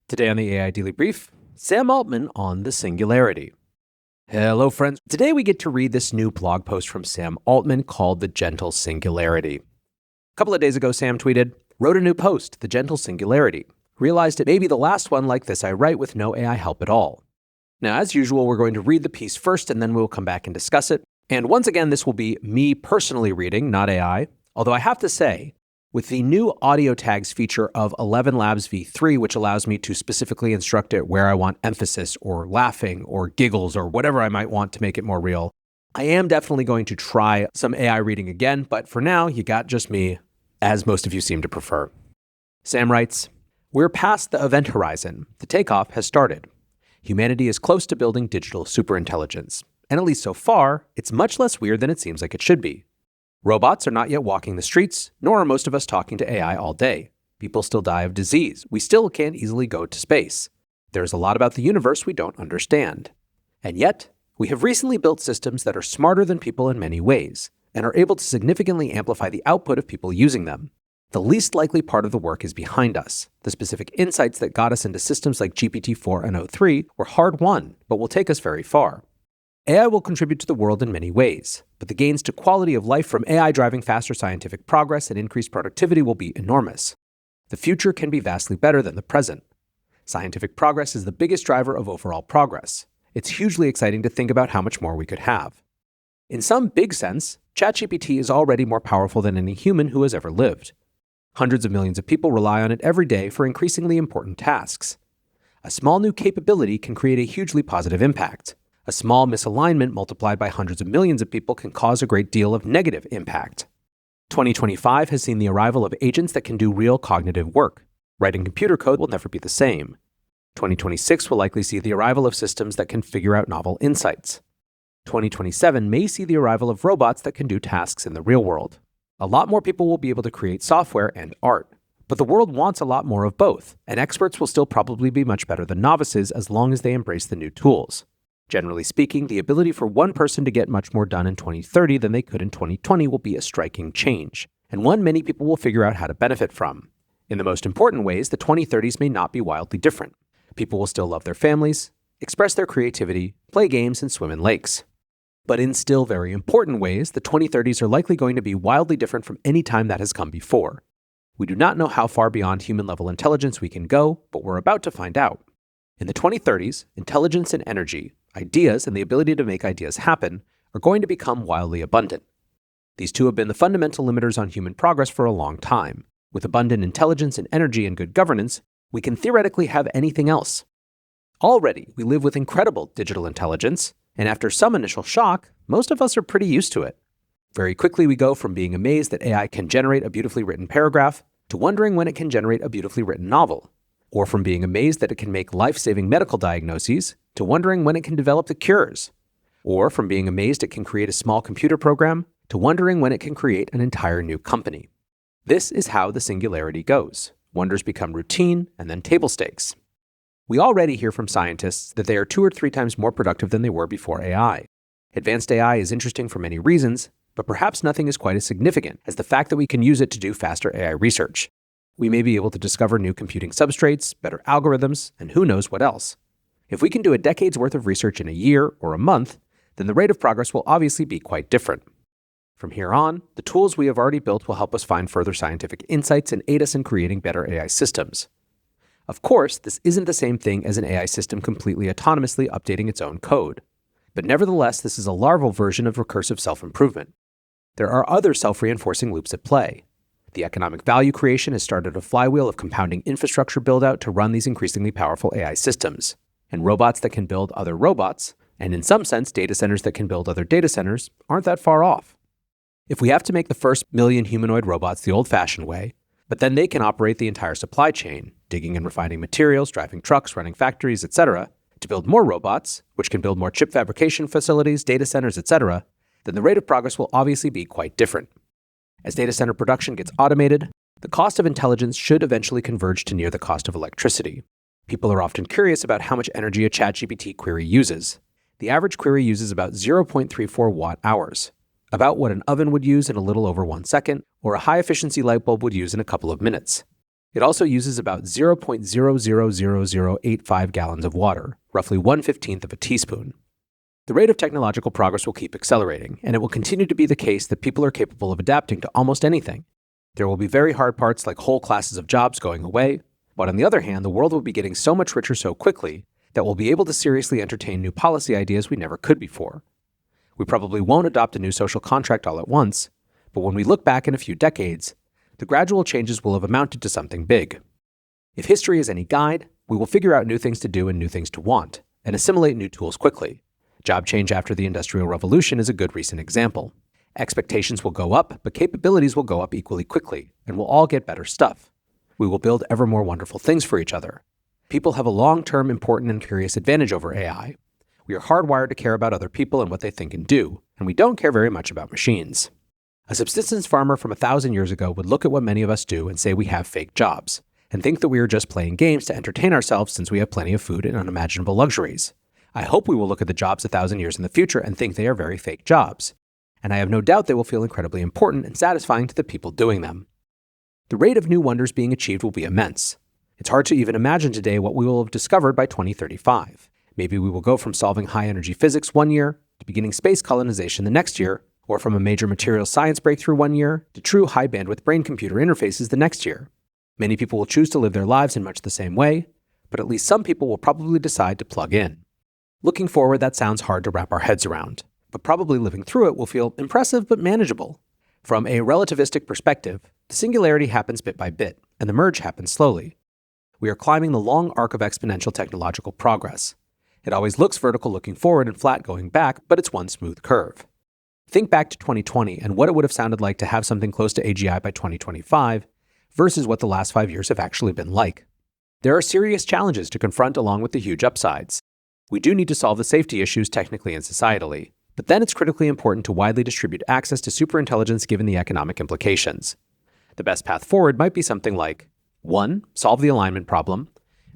Today on the AI Daily Brief, Sam Altman on the Singularity. Hello, friends. Today we get to read this new blog post from Sam Altman called The Gentle Singularity. A couple of days ago, Sam tweeted, "Wrote a new post, The Gentle Singularity. Realized it may be the last one like this I write with no AI help at all." Now, as usual, we're going to read the piece first and then we'll come back and discuss it. And once again, this will be me personally reading, not AI. Although I have to say, with the new audio tags feature of 11 Labs v3, which allows me to specifically instruct it where I want emphasis or laughing or giggles or whatever I might want to make it more real, I am definitely going to try some AI reading again, but for now, you got just me, as most of you seem to prefer. Sam writes, "We're past the event horizon. The takeoff has started. Humanity is close to building digital superintelligence. And at least so far, it's much less weird than it seems like it should be. Robots are not yet walking the streets, nor are most of us talking to AI all day. People still die of disease. We still can't easily go to space. There's a lot about the universe we don't understand. And yet, we have recently built systems that are smarter than people in many ways, and are able to significantly amplify the output of people using them. The least likely part of the work is behind us. The specific insights that got us into systems like GPT-4 and O3 were hard-won, but will take us very far. AI will contribute to the world in many ways, but the gains to quality of life from AI driving faster scientific progress and increased productivity will be enormous. The future can be vastly better than the present. Scientific progress is the biggest driver of overall progress. It's hugely exciting to think about how much more we could have. In some big sense, ChatGPT is already more powerful than any human who has ever lived. Hundreds of millions of people rely on it every day for increasingly important tasks. A small new capability can create a hugely positive impact. A small misalignment multiplied by hundreds of millions of people can cause a great deal of negative impact. 2025 has seen the arrival of agents that can do real cognitive work. Writing computer code will never be the same. 2026 will likely see the arrival of systems that can figure out novel insights. 2027 may see the arrival of robots that can do tasks in the real world. A lot more people will be able to create software and art. But the world wants a lot more of both, and experts will still probably be much better than novices as long as they embrace the new tools. Generally speaking, the ability for one person to get much more done in 2030 than they could in 2020 will be a striking change, and one many people will figure out how to benefit from. In the most important ways, the 2030s may not be wildly different. People will still love their families, express their creativity, play games, and swim in lakes. But in still very important ways, the 2030s are likely going to be wildly different from any time that has come before. We do not know how far beyond human-level intelligence we can go, but we're about to find out. In the 2030s, intelligence and energy, ideas and the ability to make ideas happen, are going to become wildly abundant. These two have been the fundamental limiters on human progress for a long time. With abundant intelligence and energy and good governance, we can theoretically have anything else. Already, we live with incredible digital intelligence, and after some initial shock, most of us are pretty used to it. Very quickly, we go from being amazed that AI can generate a beautifully written paragraph to wondering when it can generate a beautifully written novel, or from being amazed that it can make life-saving medical diagnoses to wondering when it can develop the cures, or from being amazed it can create a small computer program to wondering when it can create an entire new company. This is how the singularity goes. Wonders become routine and then table stakes. We already hear from scientists that they are 2 or 3 times more productive than they were before AI. Advanced AI is interesting for many reasons, but perhaps nothing is quite as significant as the fact that we can use it to do faster AI research. We may be able to discover new computing substrates, better algorithms, and who knows what else. If we can do a decade's worth of research in a year or a month, then the rate of progress will obviously be quite different. From here on, the tools we have already built will help us find further scientific insights and aid us in creating better AI systems. Of course, this isn't the same thing as an AI system completely autonomously updating its own code. But nevertheless, this is a larval version of recursive self-improvement. There are other self-reinforcing loops at play. The economic value creation has started a flywheel of compounding infrastructure build-out to run these increasingly powerful AI systems. And robots that can build other robots, and in some sense data centers that can build other data centers, aren't that far off. If we have to make the first million humanoid robots the old-fashioned way, but then they can operate the entire supply chain, digging and refining materials, driving trucks, running factories, etc., to build more robots, which can build more chip fabrication facilities, data centers, etc., then the rate of progress will obviously be quite different. As data center production gets automated, the cost of intelligence should eventually converge to near the cost of electricity. People are often curious about how much energy a ChatGPT query uses. The average query uses about 0.34 watt-hours, about what an oven would use in a little over 1 second, or a high-efficiency light bulb would use in a couple of minutes. It also uses about 0.000085 gallons of water, roughly 1/15 of a teaspoon. The rate of technological progress will keep accelerating, and it will continue to be the case that people are capable of adapting to almost anything. There will be very hard parts like whole classes of jobs going away, but on the other hand, the world will be getting so much richer so quickly that we'll be able to seriously entertain new policy ideas we never could before. We probably won't adopt a new social contract all at once, but when we look back in a few decades, the gradual changes will have amounted to something big. If history is any guide, we will figure out new things to do and new things to want, and assimilate new tools quickly. Job change after the Industrial Revolution is a good recent example. Expectations will go up, but capabilities will go up equally quickly, and we'll all get better stuff. We will build ever more wonderful things for each other. People have a long-term, important, and curious advantage over AI. We are hardwired to care about other people and what they think and do, and we don't care very much about machines. A subsistence farmer from 1,000 years ago would look at what many of us do and say we have fake jobs, and think that we are just playing games to entertain ourselves since we have plenty of food and unimaginable luxuries. I hope we will look at the jobs 1,000 years in the future and think they are very fake jobs, and I have no doubt they will feel incredibly important and satisfying to the people doing them. The rate of new wonders being achieved will be immense. It's hard to even imagine today what we will have discovered by 2035. Maybe we will go from solving high-energy physics one year to beginning space colonization the next year, or from a major materials science breakthrough one year to true high-bandwidth brain-computer interfaces the next year. Many people will choose to live their lives in much the same way, but at least some people will probably decide to plug in. Looking forward, that sounds hard to wrap our heads around, but probably living through it will feel impressive but manageable. From a relativistic perspective, the singularity happens bit by bit, and the merge happens slowly. We are climbing the long arc of exponential technological progress. It always looks vertical looking forward and flat going back, but it's one smooth curve. Think back to 2020 and what it would have sounded like to have something close to AGI by 2025 versus what the last 5 years have actually been like. There are serious challenges to confront along with the huge upsides. We do need to solve the safety issues technically and societally, but then it's critically important to widely distribute access to superintelligence given the economic implications. The best path forward might be something like 1. Solve the alignment problem,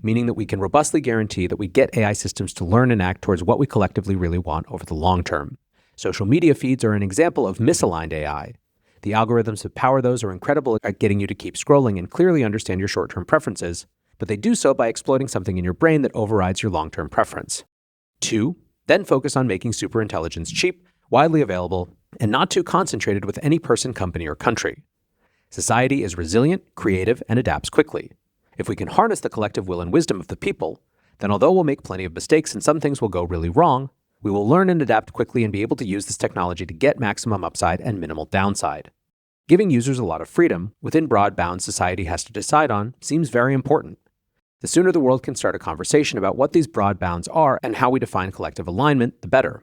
meaning that we can robustly guarantee that we get AI systems to learn and act towards what we collectively really want over the long term. Social media feeds are an example of misaligned AI. The algorithms that power those are incredible at getting you to keep scrolling and clearly understand your short-term preferences, but they do so by exploiting something in your brain that overrides your long-term preference. 2. Then focus on making superintelligence cheap, widely available, and not too concentrated with any person, company, or country. Society is resilient, creative, and adapts quickly. If we can harness the collective will and wisdom of the people, then although we'll make plenty of mistakes and some things will go really wrong, we will learn and adapt quickly and be able to use this technology to get maximum upside and minimal downside. Giving users a lot of freedom within broad bounds society has to decide on seems very important. The sooner the world can start a conversation about what these broad bounds are and how we define collective alignment, the better.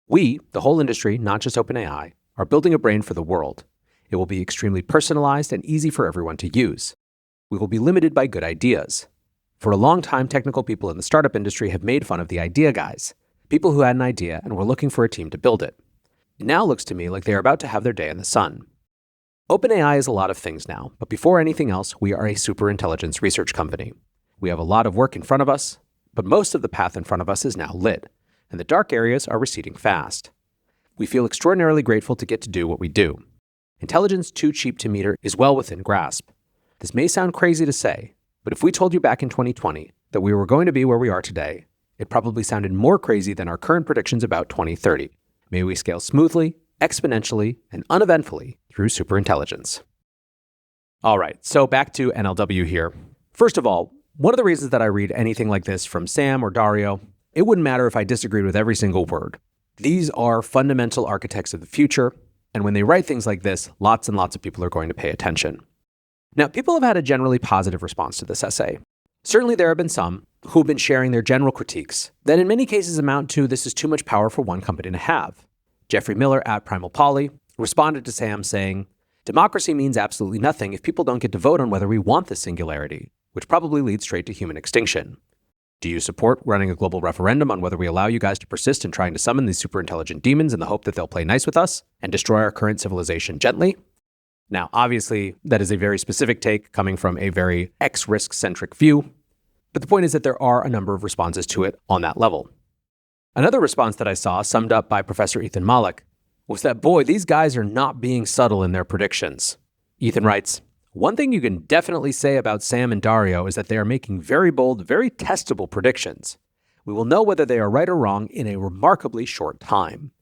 We, the whole industry, not just OpenAI, are building a brain for the world. It will be extremely personalized and easy for everyone to use. We will be limited by good ideas. For a long time, technical people in the startup industry have made fun of the idea guys, people who had an idea and were looking for a team to build it. It now looks to me like they are about to have their day in the sun. OpenAI is a lot of things now, but before anything else, we are a superintelligence research company. We have a lot of work in front of us, but most of the path in front of us is now lit, and the dark areas are receding fast. We feel extraordinarily grateful to get to do what we do. Intelligence too cheap to meter is well within grasp. This may sound crazy to say, but if we told you back in 2020 that we were going to be where we are today, it probably sounded more crazy than our current predictions about 2030. May we scale smoothly, exponentially, and uneventfully through superintelligence. All right, so back to NLW here. First of all, one of the reasons that I read anything like this from Sam or Dario, it wouldn't matter if I disagreed with every single word. These are fundamental architects of the future, and when they write things like this, lots and lots of people are going to pay attention. Now, people have had a generally positive response to this essay. Certainly there have been some who have been sharing their general critiques that in many cases amount to this is too much power for one company to have. Jeffrey Miller at Primal Poly responded to Sam saying, "Democracy means absolutely nothing if people don't get to vote on whether we want this singularity, which probably leads straight to human extinction. Do you support running a global referendum on whether we allow you guys to persist in trying to summon these superintelligent demons in the hope that they'll play nice with us and destroy our current civilization gently?" Now, obviously, that is a very specific take coming from a very X-risk-centric view, but the point is that there are a number of responses to it on that level. Another response that I saw, summed up by Professor Ethan Malik, was that, boy, these guys are not being subtle in their predictions. Ethan writes, One thing you can definitely say about Sam and Dario is that they are making very bold, very testable predictions. We will know whether they are right or wrong in a remarkably short time.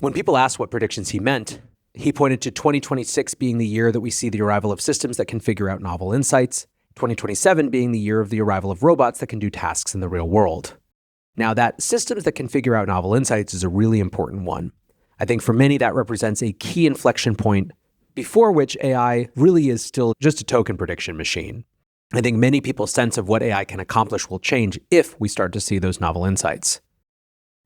When people asked what predictions he meant, he pointed to 2026 being the year that we see the arrival of systems that can figure out novel insights, 2027 being the year of the arrival of robots that can do tasks in the real world. Now, that systems that can figure out novel insights is a really important one. I think for many that represents a key inflection point before which AI really is still just a token prediction machine. I think many people's sense of what AI can accomplish will change if we start to see those novel insights.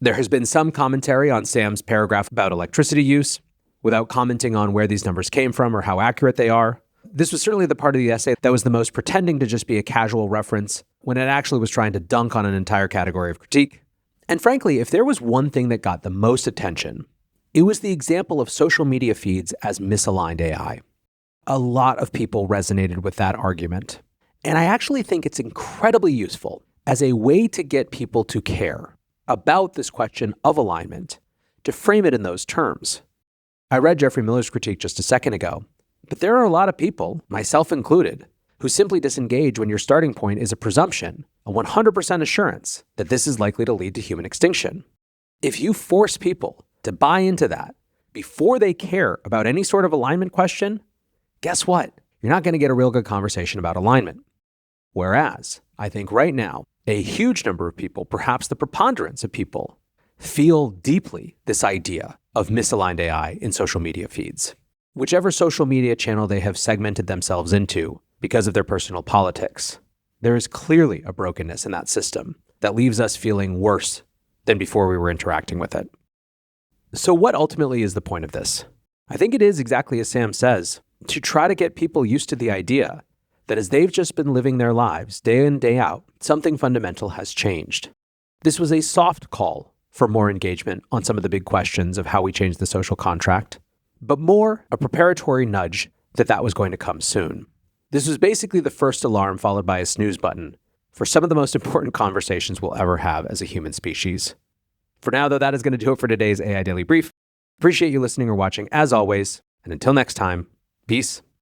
There has been some commentary on Sam's paragraph about electricity use, without commenting on where these numbers came from or how accurate they are. This was certainly the part of the essay that was the most pretending to just be a casual reference when it actually was trying to dunk on an entire category of critique. And frankly, if there was one thing that got the most attention, it was the example of social media feeds as misaligned AI. A lot of people resonated with that argument. And I actually think it's incredibly useful as a way to get people to care about this question of alignment, to frame it in those terms. I read Jeffrey Miller's critique just a second ago, but there are a lot of people, myself included, who simply disengage when your starting point is a presumption, a 100% assurance that this is likely to lead to human extinction. If you force people to buy into that before they care about any sort of alignment question, guess what? You're not going to get a real good conversation about alignment. Whereas, I think right now, a huge number of people, perhaps the preponderance of people, feel deeply this idea of misaligned AI in social media feeds. Whichever social media channel they have segmented themselves into because of their personal politics, there is clearly a brokenness in that system that leaves us feeling worse than before we were interacting with it. So what ultimately is the point of this? I think it is exactly as Sam says, to try to get people used to the idea that as they've just been living their lives day in, day out, something fundamental has changed. This was a soft call for more engagement on some of the big questions of how we change the social contract, but more a preparatory nudge that was going to come soon. This was basically the first alarm followed by a snooze button for some of the most important conversations we'll ever have as a human species. For now, though, that is going to do it for today's AI Daily Brief. Appreciate you listening or watching as always, and until next time, peace